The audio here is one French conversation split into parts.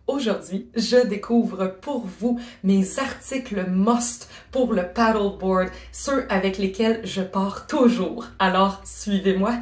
Aujourd'hui, je découvre pour vous mes articles must pour le paddleboard, ceux avec lesquels je pars toujours. Alors, suivez-moi!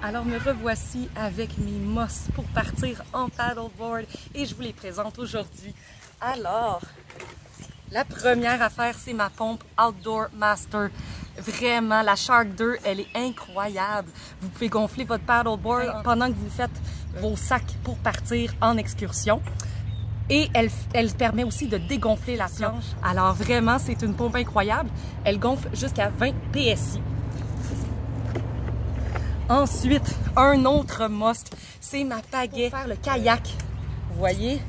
Alors me revoici avec mes must pour partir en paddleboard et je vous les présente aujourd'hui. Alors, la première affaire, c'est ma pompe Outdoor Master. Vraiment, la Shark 2, elle est incroyable. Vous pouvez gonfler votre paddleboard pendant que vous faites vos sacs pour partir en excursion. Et elle permet aussi de dégonfler la planche. Alors vraiment, c'est une pompe incroyable. Elle gonfle jusqu'à 20 PSI. Ensuite, un autre must, c'est ma pagaie pour faire le kayak. Vous voyez,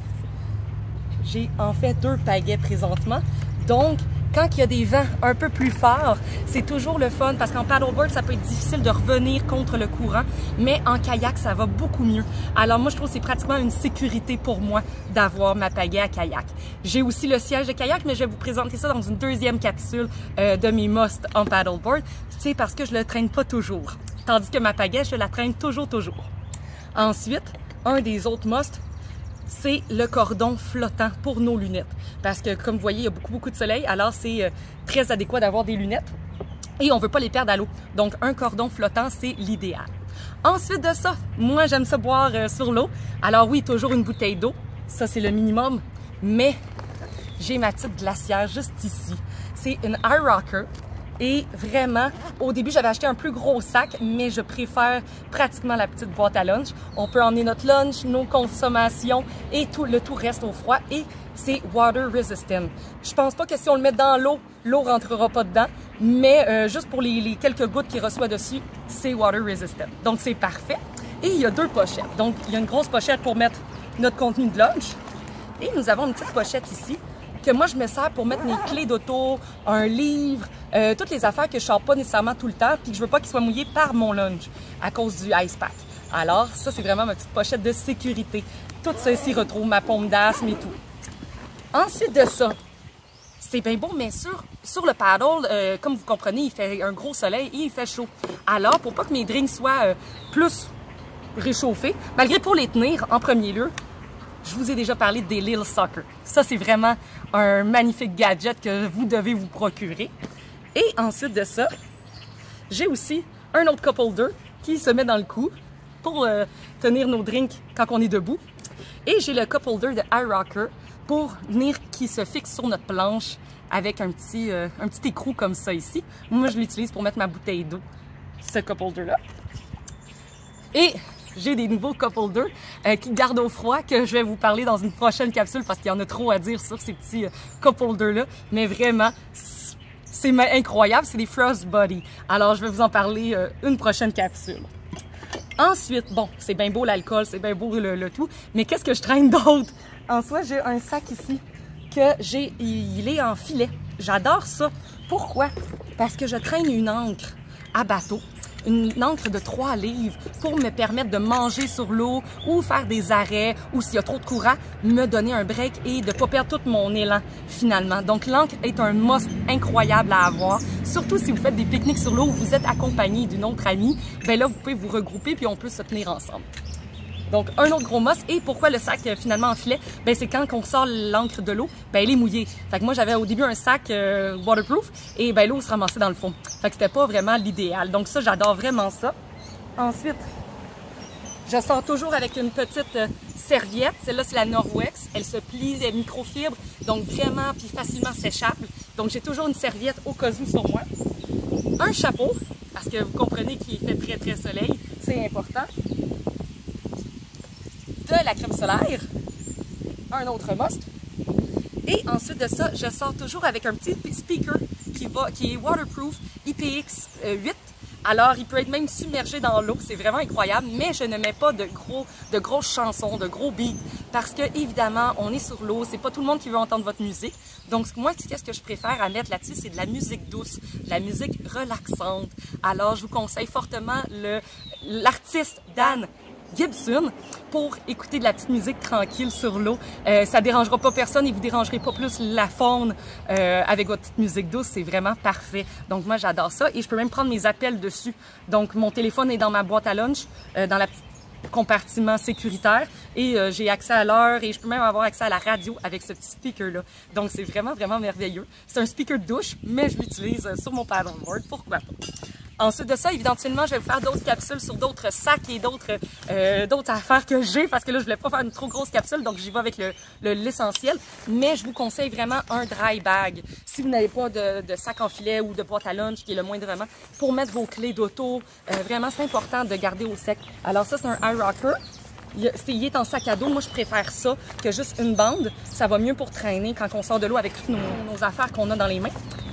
j'ai en fait 2 pagaies présentement. Donc, quand il y a des vents un peu plus forts, c'est toujours le fun parce qu'en paddleboard, ça peut être difficile de revenir contre le courant, mais en kayak, ça va beaucoup mieux. Alors moi, je trouve que c'est pratiquement une sécurité pour moi d'avoir ma pagaie à kayak. J'ai aussi le siège de kayak, mais je vais vous présenter ça dans une deuxième capsule de mes must en paddleboard. C'est parce que je le traîne pas toujours. Tandis que ma pagaie, je la traîne toujours. Ensuite, un des autres must, c'est le cordon flottant pour nos lunettes. Parce que, comme vous voyez, il y a beaucoup de soleil, alors c'est très adéquat d'avoir des lunettes. Et on ne veut pas les perdre à l'eau. Donc, un cordon flottant, c'est l'idéal. Ensuite de ça, moi, j'aime ça boire sur l'eau. Alors oui, toujours une bouteille d'eau. Ça, c'est le minimum. Mais j'ai ma petite glacière juste ici. C'est une Air Rocker. Et vraiment, au début, j'avais acheté un plus gros sac, mais je préfère pratiquement la petite boîte à lunch. On peut emmener notre lunch, nos consommations et le tout reste au froid. Et c'est water resistant. Je pense pas que si on le met dans l'eau rentrera pas dedans, mais juste pour les quelques gouttes qu'il reçoit dessus, c'est water resistant. Donc c'est parfait. Et il y a 2 pochettes. Donc il y a une grosse pochette pour mettre notre contenu de lunch. Et nous avons une petite pochette ici que moi je me sers pour mettre mes clés d'auto, un livre, toutes les affaires que je sors pas nécessairement tout le temps puis que je veux pas qu'ils soient mouillés par mon lunch à cause du ice pack. Alors ça c'est vraiment ma petite pochette de sécurité. Tout ça ici retrouve ma pompe d'asthme et tout. Ensuite de ça, c'est bien beau, mais sur le paddle, comme vous comprenez, il fait un gros soleil et il fait chaud. Alors pour pas que mes drinks soient plus réchauffés, malgré pour les tenir en premier lieu, je vous ai déjà parlé des Lil Soccer. Ça, c'est vraiment un magnifique gadget que vous devez vous procurer. Et ensuite de ça, j'ai aussi un autre cup holder qui se met dans le cou pour tenir nos drinks quand on est debout. Et j'ai le cup holder de iRocker pour venir qui se fixe sur notre planche avec un petit écrou comme ça ici. Moi, je l'utilise pour mettre ma bouteille d'eau, ce cup holder-là. Et j'ai des nouveaux cup holders qui gardent au froid que je vais vous parler dans une prochaine capsule parce qu'il y en a trop à dire sur ces petits cup holders-là. Mais vraiment, c'est incroyable, c'est des Frostbody. Alors, je vais vous en parler une prochaine capsule. Ensuite, bon, c'est bien beau l'alcool, c'est bien beau le tout, mais qu'est-ce que je traîne d'autre? En soi, j'ai un sac ici que il est en filet. J'adore ça. Pourquoi? Parce que je traîne une ancre à bateau. Une ancre de 3 livres pour me permettre de manger sur l'eau ou faire des arrêts ou s'il y a trop de courant, me donner un break et de ne pas perdre tout mon élan finalement. Donc l'ancre est un must incroyable à avoir, surtout si vous faites des pique-niques sur l'eau ou vous êtes accompagné d'une autre amie, ben là vous pouvez vous regrouper puis on peut se tenir ensemble. Donc, un autre gros must. Et pourquoi le sac finalement en filet? Ben, c'est quand on sort l'encre de l'eau, ben, elle est mouillée. Fait que moi, j'avais au début un sac waterproof et ben, l'eau se ramassait dans le fond. Fait que c'était pas vraiment l'idéal. Donc ça, j'adore vraiment ça. Ensuite, je sors toujours avec une petite serviette. Celle-là, c'est la Norwex. Elle se plie, elle est microfibre, donc vraiment, puis facilement séchable. Donc, j'ai toujours une serviette au cas où sur moi. Un chapeau, parce que vous comprenez qu'il fait très, très soleil. C'est important. De la crème solaire, un autre must. Et ensuite de ça, je sors toujours avec un petit speaker qui est waterproof IPX8. Alors, il peut être même submergé dans l'eau, c'est vraiment incroyable, mais je ne mets pas de grosses chansons, de gros beats, parce que évidemment, on est sur l'eau, c'est pas tout le monde qui veut entendre votre musique. Donc, moi, qu'est-ce que je préfère à mettre là-dessus, c'est de la musique douce, de la musique relaxante. Alors, je vous conseille fortement l'artiste Dan Gibson pour écouter de la petite musique tranquille sur l'eau. Ça dérangera pas personne et vous dérangerez pas plus la faune avec votre petite musique douce. C'est vraiment parfait. Donc moi, j'adore ça et je peux même prendre mes appels dessus. Donc mon téléphone est dans ma boîte à lunch, dans la petite compartiment sécuritaire et j'ai accès à l'heure et je peux même avoir accès à la radio avec ce petit speaker-là. Donc c'est vraiment, vraiment merveilleux. C'est un speaker de douche, mais je l'utilise sur mon paddleboard. Pourquoi pas? Ensuite de ça, éventuellement, je vais vous faire d'autres capsules sur d'autres sacs et d'autres affaires que j'ai parce que là, je voulais pas faire une trop grosse capsule, donc j'y vais avec l'essentiel. Mais je vous conseille vraiment un dry bag. Si vous n'avez pas de sac en filet ou de boîte à lunch, qui est le moindrement, pour mettre vos clés d'auto, vraiment, c'est important de garder au sec. Alors ça, c'est un iRocker. Il est en sac à dos. Moi, je préfère ça que juste une bande. Ça va mieux pour traîner quand on sort de l'eau avec toutes nos affaires qu'on a dans les mains.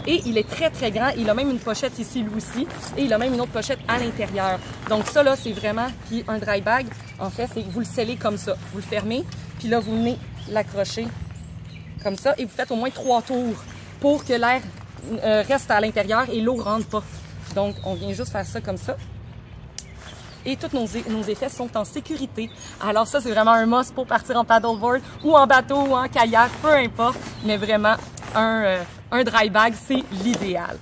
Et il est très, très grand. Il a même une pochette ici, lui aussi. Et il a même une autre pochette à l'intérieur. Donc ça, là, c'est vraiment un dry bag. En fait, c'est que vous le scellez comme ça. Vous le fermez. Puis là, vous venez l'accrocher comme ça. Et vous faites au moins 3 tours pour que l'air reste à l'intérieur et l'eau ne rentre pas. Donc, on vient juste faire ça comme ça. Et tous nos effets sont en sécurité. Alors ça, c'est vraiment un must pour partir en paddleboard ou en bateau ou en kayak, peu importe. Mais vraiment, un dry bag, c'est l'idéal.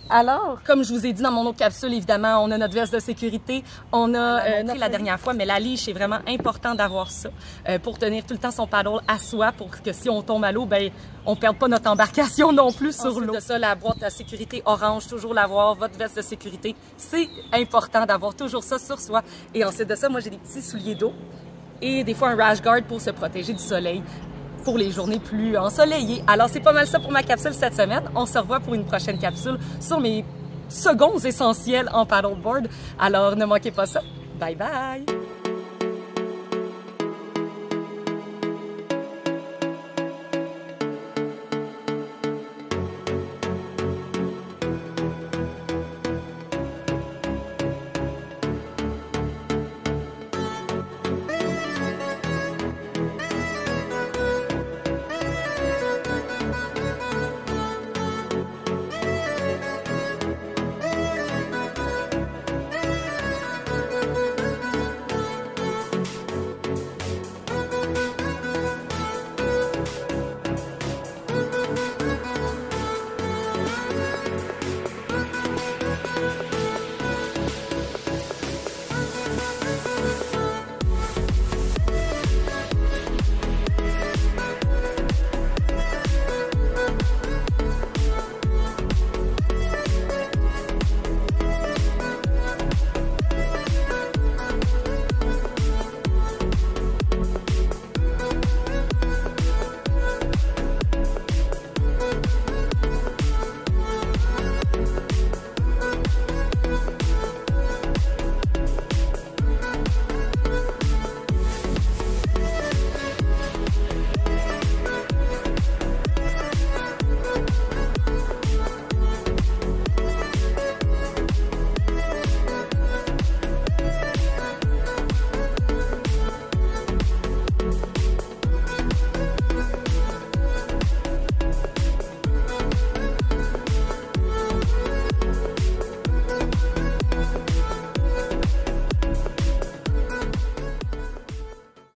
Alors, comme je vous ai dit dans mon autre capsule, évidemment, on a notre veste de sécurité, on a la dernière fois, mais la leash, c'est vraiment important d'avoir ça pour tenir tout le temps son paddle à soi pour que si on tombe à l'eau, ben on perde pas notre embarcation non plus sur l'eau. De ça, la boîte de sécurité orange, toujours l'avoir, votre veste de sécurité, c'est important d'avoir toujours ça sur soi. Et ensuite de ça, moi j'ai des petits souliers d'eau et des fois un rash guard pour se protéger du soleil pour les journées plus ensoleillées. Alors, c'est pas mal ça pour ma capsule cette semaine. On se revoit pour une prochaine capsule sur mes seconds essentiels en paddleboard. Alors, ne manquez pas ça. Bye bye!